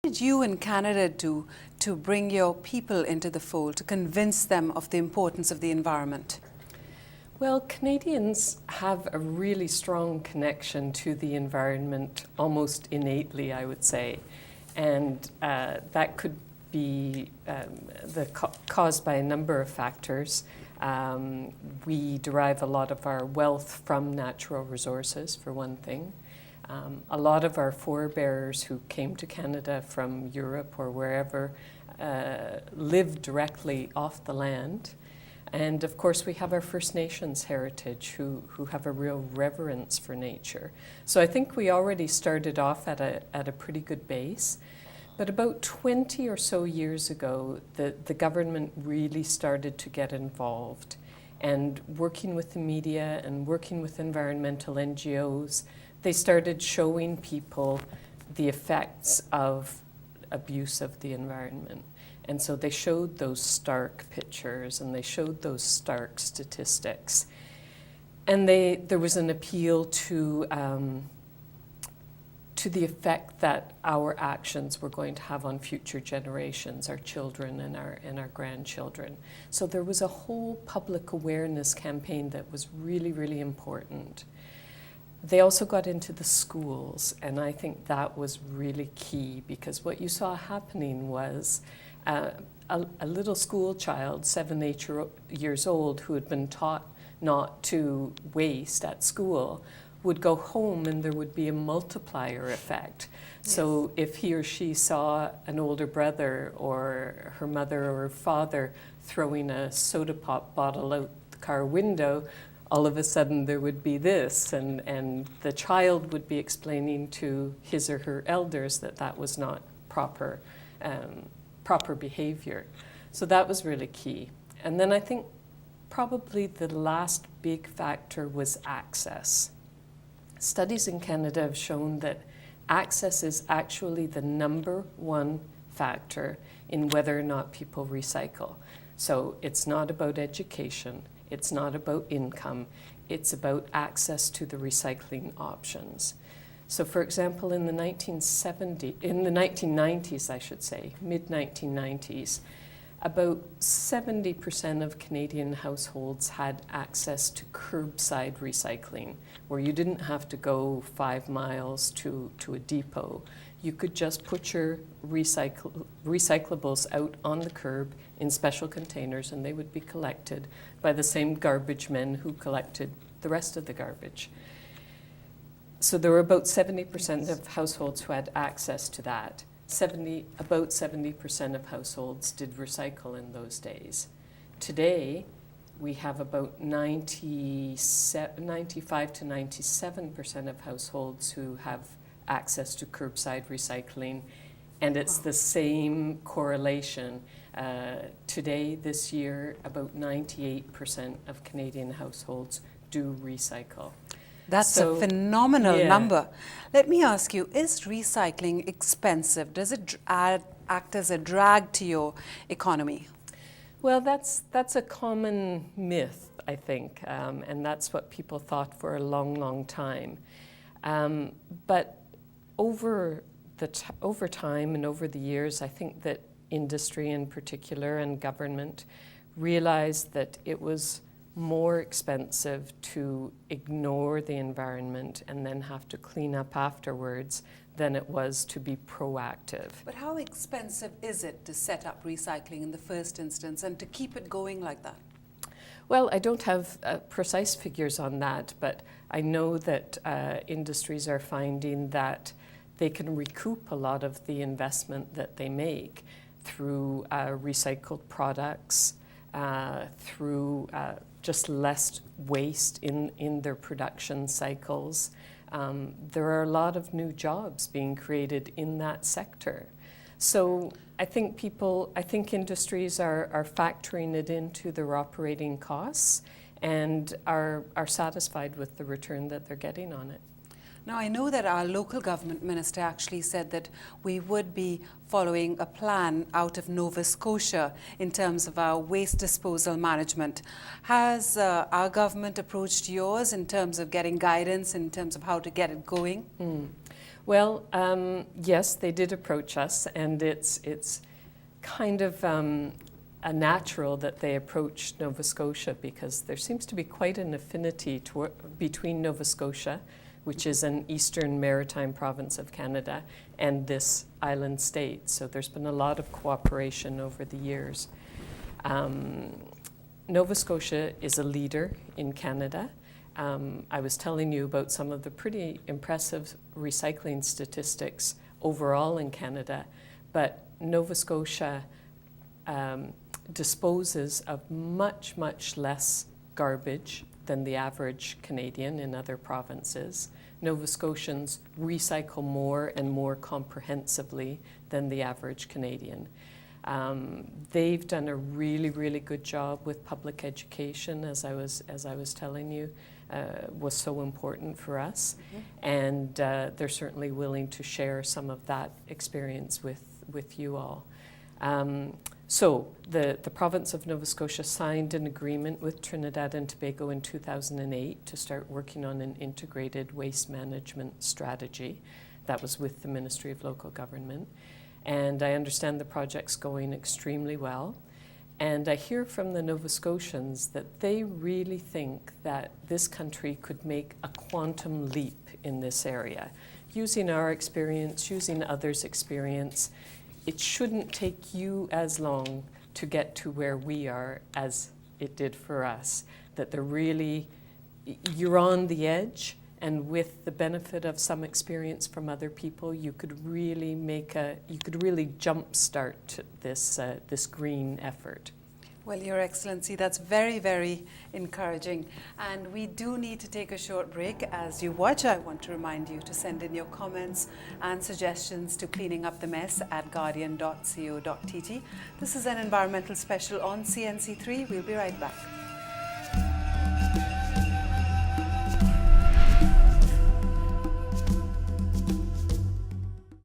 did you in Canada do to bring your people into the fold, to convince them of the importance of the environment? Well, Canadians have a really strong connection to the environment, almost innately, I would say. And that could be caused by a number of factors. We derive a lot of our wealth from natural resources, for one thing. A lot of our forebears who came to Canada from Europe or wherever lived directly off the land. And of course, we have our First Nations heritage who have a real reverence for nature. So I think we already started off at a pretty good base. But about 20 or so years ago, the government really started to get involved. And working with the media and working with environmental NGOs, they started showing people the effects of abuse of the environment. And so they showed those stark pictures and they showed those stark statistics. And there was an appeal to the effect that our actions were going to have on future generations, our children and our grandchildren. So there was a whole public awareness campaign that was really, really important. They also got into the schools, and I think that was really key, because what you saw happening was a little school child, 7, 8 years old, who had been taught not to waste at school, would go home and there would be a multiplier effect. Yes. So if he or she saw an older brother or her mother or her father throwing a soda pop bottle out the car window, all of a sudden there would be this, and the child would be explaining to his or her elders that that was not proper behavior. So that was really key. And then I think probably the last big factor was access. Studies in Canada have shown that access is actually the number one factor in whether or not people recycle. So it's not about education, it's not about income, it's about access to the recycling options. So for example, in the 1990s, I should say, mid-1990s, about 70% of Canadian households had access to curbside recycling, where you didn't have to go 5 miles to a depot. You could just put your recyclables out on the curb in special containers, and they would be collected by the same garbage men who collected the rest of the garbage. So there were about 70% of households who had access to that. About 70% of households did recycle in those days. Today, we have about 95 to 97% of households who have access to curbside recycling, and it's the same correlation. Today, this year, about 98% of Canadian households do recycle. That's a phenomenal number. Let me ask you, is recycling expensive? Does it act as a drag to your economy? Well, that's a common myth, I think, and that's what people thought for a long, long time. But over time and over the years, I think that industry in particular and government realized that it was more expensive to ignore the environment and then have to clean up afterwards than it was to be proactive. But how expensive is it to set up recycling in the first instance and to keep it going like that? Well, I don't have precise figures on that, but I know that industries are finding that they can recoup a lot of the investment that they make through recycled products, through just less waste in their production cycles. There are a lot of new jobs being created in that sector. So I think industries are factoring it into their operating costs and are satisfied with the return that they're getting on it. Now, I know that our local government minister actually said that we would be following a plan out of Nova Scotia in terms of our waste disposal management. Has our government approached yours in terms of getting guidance, in terms of how to get it going? Well, yes, they did approach us, and it's kind of a natural that they approached Nova Scotia because there seems to be quite an affinity between Nova Scotia, which is an eastern maritime province of Canada, and this island state. So there's been a lot of cooperation over the years. Nova Scotia is a leader in Canada. I was telling you about some of the pretty impressive recycling statistics overall in Canada, but Nova Scotia disposes of much, much less garbage than the average Canadian in other provinces. Nova Scotians recycle more and more comprehensively than the average Canadian. They've done a really, really good job with public education, as I was telling you, was so important for us. Mm-hmm. And they're certainly willing to share some of that experience with you all. So the province of Nova Scotia signed an agreement with Trinidad and Tobago in 2008 to start working on an integrated waste management strategy. That was with the Ministry of Local Government. And I understand the project's going extremely well. And I hear from the Nova Scotians that they really think that this country could make a quantum leap in this area. Using our experience, using others' experience, it shouldn't take you as long to get to where we are as it did for us. That you're on the edge, and with the benefit of some experience from other people, you could really jumpstart this green effort. Well, Your Excellency, that's very, very encouraging. And we do need to take a short break. As you watch, I want to remind you to send in your comments and suggestions to cleaningupthemess@guardian.co.tt. This is an environmental special on CNC3. We'll be right back.